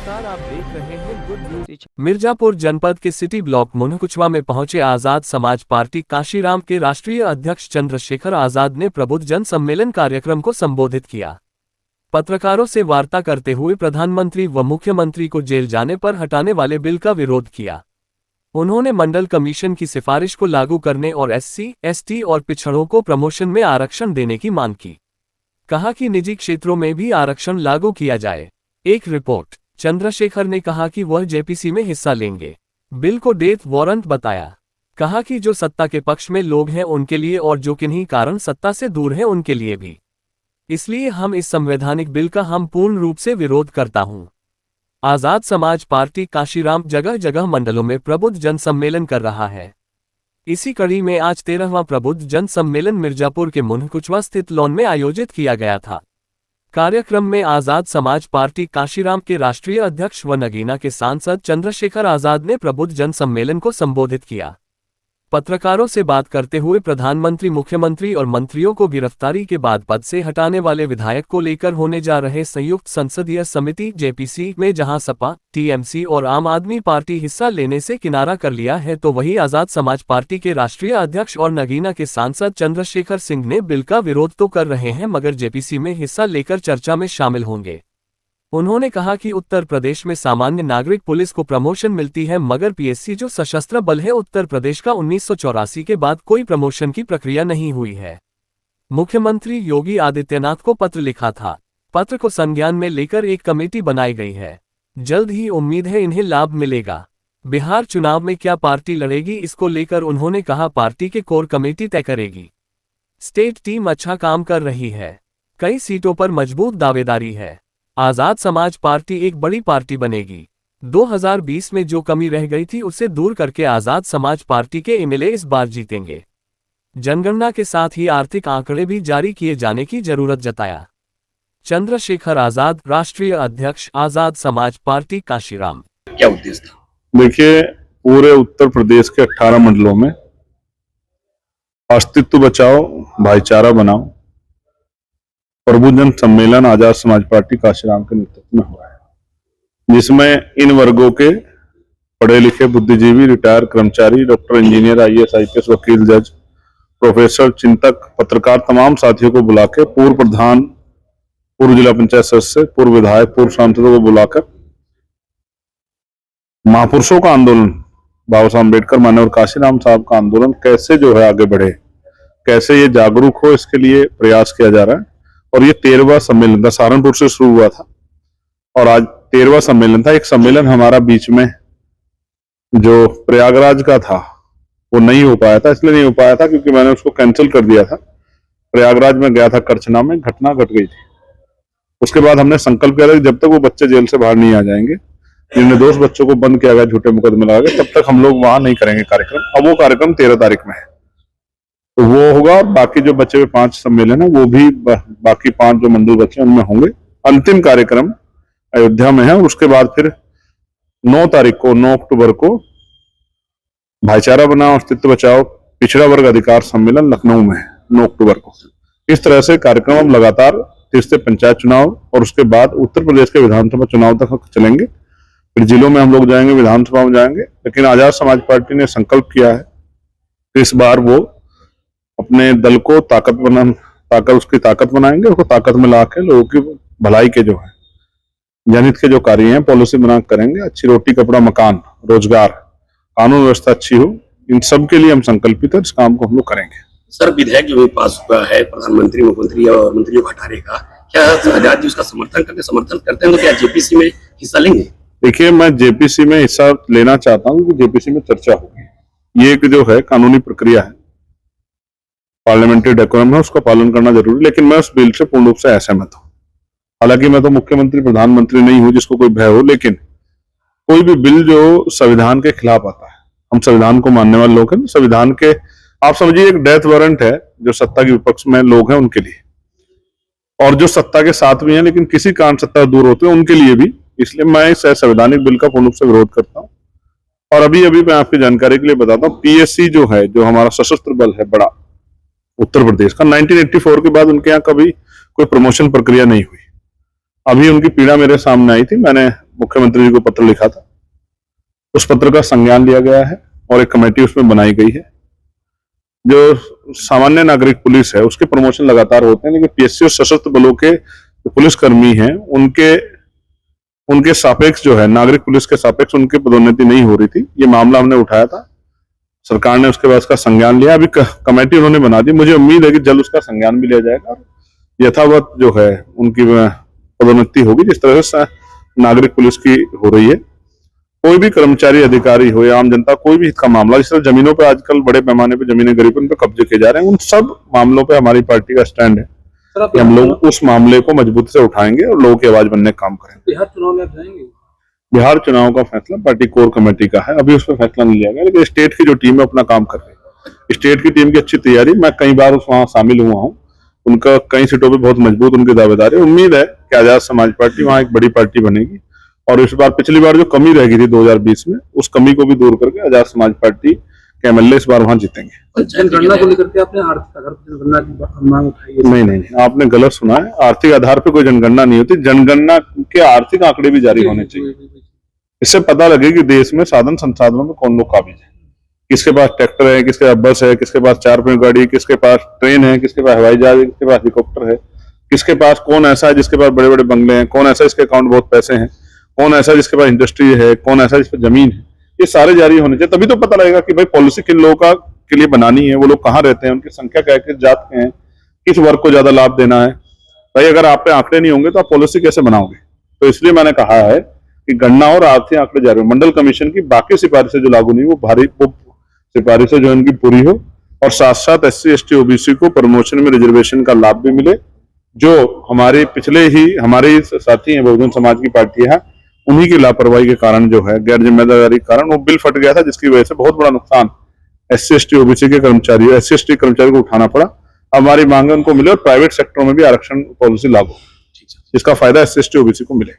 नमस्कार, आप देख रहे हैं गुड न्यूज। मिर्जापुर जनपद के सिटी ब्लॉक मुनकुचवा में पहुंचे आजाद समाज पार्टी काशीराम के राष्ट्रीय अध्यक्ष चंद्रशेखर आजाद ने प्रबुद्ध जन सम्मेलन कार्यक्रम को संबोधित किया। पत्रकारों से वार्ता करते हुए प्रधानमंत्री व मुख्यमंत्री को जेल जाने पर हटाने वाले बिल का विरोध किया। उन्होंने मंडल कमीशन की सिफारिश को लागू करने और एससी, एसटी और पिछड़ों को प्रमोशन में आरक्षण देने की मांग की। कहा कि निजी क्षेत्रों में भी आरक्षण लागू किया जाए। एक रिपोर्ट। चंद्रशेखर ने कहा कि वह जेपीसी में हिस्सा लेंगे। बिल को डेथ वारंट बताया। कहा कि जो सत्ता के पक्ष में लोग हैं उनके लिए और जो किन्हीं कारण सत्ता से दूर हैं उनके लिए भी। इसलिए हम इस संवैधानिक बिल का हम पूर्ण रूप से विरोध करता हूं। आजाद समाज पार्टी काशीराम जगह जगह मंडलों में प्रबुद्ध जन सम्मेलन कर रहा है। इसी कड़ी में आज 13वां प्रबुद्ध जन सम्मेलन मिर्जापुर के मुनकुचवा स्थित लॉन में आयोजित किया गया था। कार्यक्रम में आजाद समाज पार्टी काशीराम के राष्ट्रीय अध्यक्ष व नगीना के सांसद चंद्रशेखर आजाद ने प्रबुद्ध जन सम्मेलन को संबोधित किया। पत्रकारों से बात करते हुए प्रधानमंत्री, मुख्यमंत्री और मंत्रियों को गिरफ्तारी के बाद पद से हटाने वाले विधायक को लेकर होने जा रहे संयुक्त संसदीय समिति जेपीसी में जहां सपा, टीएमसी और आम आदमी पार्टी हिस्सा लेने से किनारा कर लिया है, तो वहीं आजाद समाज पार्टी के राष्ट्रीय अध्यक्ष और नगीना के सांसद चंद्रशेखर सिंह ने बिल का विरोध तो कर रहे हैं मगर जेपीसी में हिस्सा लेकर चर्चा में शामिल होंगे। उन्होंने कहा कि उत्तर प्रदेश में सामान्य नागरिक पुलिस को प्रमोशन मिलती है मगर पीएससी जो सशस्त्र बल है उत्तर प्रदेश का 1984 के बाद कोई प्रमोशन की प्रक्रिया नहीं हुई है। मुख्यमंत्री योगी आदित्यनाथ को पत्र लिखा था। पत्र को संज्ञान में लेकर एक कमेटी बनाई गई है। जल्द ही उम्मीद है इन्हें लाभ मिलेगा। बिहार चुनाव में क्या पार्टी लड़ेगी इसको लेकर उन्होंने कहा पार्टी के कोर कमेटी तय करेगी। स्टेट टीम अच्छा काम कर रही है। कई सीटों पर मजबूत दावेदारी है। आजाद समाज पार्टी एक बड़ी पार्टी बनेगी। 2020 में जो कमी रह गई थी उसे दूर करके आजाद समाज पार्टी के एमएलए इस बार जीतेंगे। जनगणना के साथ ही आर्थिक आंकड़े भी जारी किए जाने की जरूरत जताया। चंद्रशेखर आजाद, राष्ट्रीय अध्यक्ष, आजाद समाज पार्टी काशीराम। क्या उद्देश्य था? देखिए, पूरे उत्तर प्रदेश के 18 मंडलों में अस्तित्व बचाओ, भाईचारा बनाओ प्रबुद्ध जन सम्मेलन आजाद समाज पार्टी काशीराम के नेतृत्व में हुआ है, जिसमें इन वर्गों के पढ़े लिखे बुद्धिजीवी, रिटायर कर्मचारी, डॉक्टर, इंजीनियर, आईएएस, आईपीएस, वकील, जज, प्रोफेसर, चिंतक, पत्रकार तमाम साथियों को बुला के पूर्व प्रधान, पूर्व जिला पंचायत सदस्य, पूर्व विधायक, पूर्व सांसदों को बुलाकर महापुरुषों का आंदोलन, बाबा साहब अम्बेडकर, माननीय काशीराम साहब का आंदोलन कैसे जो है आगे बढ़े, कैसे ये जागरूक हो, इसके लिए प्रयास किया जा रहा है। और ये 13वां सम्मेलन था। सहारनपुर से शुरू हुआ था और आज 13वां सम्मेलन था। एक सम्मेलन हमारा बीच में जो प्रयागराज का था वो नहीं हो पाया था। इसलिए नहीं हो पाया था क्योंकि मैंने उसको कैंसिल कर दिया था। प्रयागराज में गया था, करछना में घटना घट गई थी। उसके बाद हमने संकल्प किया था कि जब तक वो बच्चे जेल से बाहर नहीं आ जाएंगे, जिन निर्दोष बच्चों को बंद किया गया, झूठे मुकदमे लगा गए, तब तक हम लोग वहां नहीं करेंगे कार्यक्रम। अब वो कार्यक्रम 13 तारीख में है, तो वो होगा। और बाकी जो बचे हुए 5 सम्मेलन है वो भी बाकी 5 जो मंडल बचे उनमें होंगे। अंतिम कार्यक्रम अयोध्या में है और उसके बाद फिर 9 तारीख को, 9 अक्टूबर को भाईचारा बनाओ, अस्तित्व बचाओ, पिछड़ा वर्ग अधिकार सम्मेलन लखनऊ में है 9 अक्टूबर को। इस तरह से कार्यक्रम हम लगातार तीसरे पंचायत चुनाव और उसके बाद उत्तर प्रदेश के विधानसभा चुनाव तक चलेंगे। फिर जिलों में हम लोग जाएंगे, विधानसभा में जाएंगे। लेकिन आजाद समाज पार्टी ने संकल्प किया है कि इस बार वो अपने दल को उसकी ताकत बनाएंगे, उसको ताकत में ला के लोगों की भलाई के जो है, जनहित के जो कार्य हैं, पॉलिसी बना करेंगे। अच्छी रोटी, कपड़ा, मकान, रोजगार, कानून व्यवस्था अच्छी हो, इन सब के लिए हम संकल्पित है। इस काम को हम लोग करेंगे। सर, विधेयक जो पास हुआ है प्रधानमंत्री, मुख्यमंत्री और मंत्रियों को हटाने का, क्या आजाद जी उसका समर्थन करते हैं तो क्या जेपीसी में हिस्सा लेंगे? देखिए, मैं जेपीसी में हिस्सा लेना चाहता हूँ क्योंकि जेपीसी में चर्चा होगी। ये एक जो है कानूनी प्रक्रिया है, पार्लियामेंट्री डेकोरम है, उसका पालन करना जरूरी। लेकिन मैं उस बिल से पूर्ण रूप से असहमत हूं। हालांकि मैं तो मुख्यमंत्री, प्रधानमंत्री नहीं हूं जिसको कोई भय हो, लेकिन कोई भी बिल जो संविधान के खिलाफ आता है, हम संविधान को मानने वाले लोग हैं। संविधान के, आप समझिए, एक डेथ वारंट है जो सत्ता के विपक्ष में लोग हैं उनके लिए, और जो सत्ता के साथ भी हैं लेकिन किसी कारण सत्ता दूर होते हैं उनके लिए भी। इसलिए मैं इस संवैधानिक बिल का पूर्ण रूप से विरोध करता हूँ। और अभी मैं आपकी जानकारी के लिए बताता हूँ, पीएससी जो है, जो हमारा सशस्त्र बल है बड़ा उत्तर प्रदेश का, 1984 के बाद उनके यहाँ कभी कोई प्रमोशन प्रक्रिया नहीं हुई। अभी उनकी पीड़ा मेरे सामने आई थी, मैंने मुख्यमंत्री जी को पत्र लिखा था, उस पत्र का संज्ञान लिया गया है और एक कमेटी उसमें बनाई गई है। जो सामान्य नागरिक पुलिस है उसके प्रमोशन लगातार होते हैं, लेकिन पीएससी और सशस्त्र बलों के जो पुलिसकर्मी हैं उनके सापेक्ष जो है नागरिक पुलिस के सापेक्ष उनकी पदोन्नति नहीं हो रही थी। ये मामला हमने उठाया था, सरकार ने उसके बाद उसका संज्ञान लिया, अभी कमेटी उन्होंने बना दी। मुझे उम्मीद है कि जल्द उसका संज्ञान भी लिया जाएगा, यथावत जो है उनकी पदोन्नति होगी जिस तरह से नागरिक पुलिस की हो रही है। कोई भी कर्मचारी अधिकारी हो या आम जनता, कोई भी हित का मामला, जिस तरह जमीनों पे आजकल बड़े पैमाने पे जमीनें गरीबों पे कब्जे किए जा रहे हैं, उन सब मामलों पे हमारी पार्टी का स्टैंड है कि हम लोग उस मामले को मजबूती से उठाएंगे और लोगों की आवाज बनने का काम करेंगे। बिहार चुनाव में आप जाएंगे? बिहार चुनाव का फैसला पार्टी कोर कमेटी का है, अभी उस पर फैसला नहीं लिया गया, लेकिन स्टेट की जो टीम है अपना काम कर रही है। स्टेट की टीम की अच्छी तैयारी, मैं कई बार वहां शामिल हुआ हूँ, उनका कई सीटों पे बहुत मजबूत उनकी दावेदारी। उम्मीद है कि आजाद समाज पार्टी वहां एक बड़ी पार्टी बनेगी और इस बार पिछली बार जो कमी रह गई थी 2020 में, उस कमी को भी दूर करके आजाद समाज पार्टी के एमएलए इस बार वहां जीतेंगे। जनगणना को लेकर के आपने आर्थिक आधार पर जनगणना की मांग उठाई है? नहीं, आपने गलत सुना है। आर्थिक आधार पर कोई जनगणना नहीं होती, जनगणना के आर्थिक आंकड़े भी जारी होने चाहिए। इससे पता लगे कि देश में साधन संसाधनों में कौन लोग काबिज है, किसके पास ट्रैक्टर है, किसके पास बस है, किसके पास 4 गाड़ी, किसके पास ट्रेन है, किसके पास हवाई जहाज है, किसके पास हेलीकॉप्टर है, किसके पास कौन ऐसा है जिसके पास बड़े बड़े बंगले हैं, कौन ऐसा जिसके अकाउंट बहुत पैसे हैं, कौन ऐसा जिसके पास इंडस्ट्री है, कौन ऐसा जिस पर जमीन है। ये सारे जारी होने चाहिए, तभी तो पता लगेगा कि भाई पॉलिसी किन लोगों के लिए बनानी है, वो लोग कहाँ रहते हैं, उनकी संख्या क्या है, किस जात के हैं, किस वर्ग को ज्यादा लाभ देना है। भाई अगर आप पे आंकड़े नहीं होंगे तो आप पॉलिसी कैसे बनाओगे? तो इसलिए मैंने कहा है कि गणना और आर्थिक आंकड़े जारी हो, मंडल कमीशन की बाकी सिफारिशें जो लागू नहीं, वो सिफारिशें जो इनकी पूरी हो, और साथ साथ SC ST OBC को प्रमोशन में रिजर्वेशन का लाभ भी मिले। जो हमारे हमारे साथी हैं बहुजन समाज की पार्टी है, उन्हीं की लापरवाही के कारण जो है, गैर जिम्मेदारी के कारण वो बिल फट गया था, जिसकी वजह से बहुत बड़ा नुकसान SC ST OBC के कर्मचारी, SC ST कर्मचारी को उठाना पड़ा। हमारी मांग उनको मिले और प्राइवेट सेक्टरों में भी आरक्षण पॉलिसी लागू, जिसका फायदा SC ST OBC को मिले।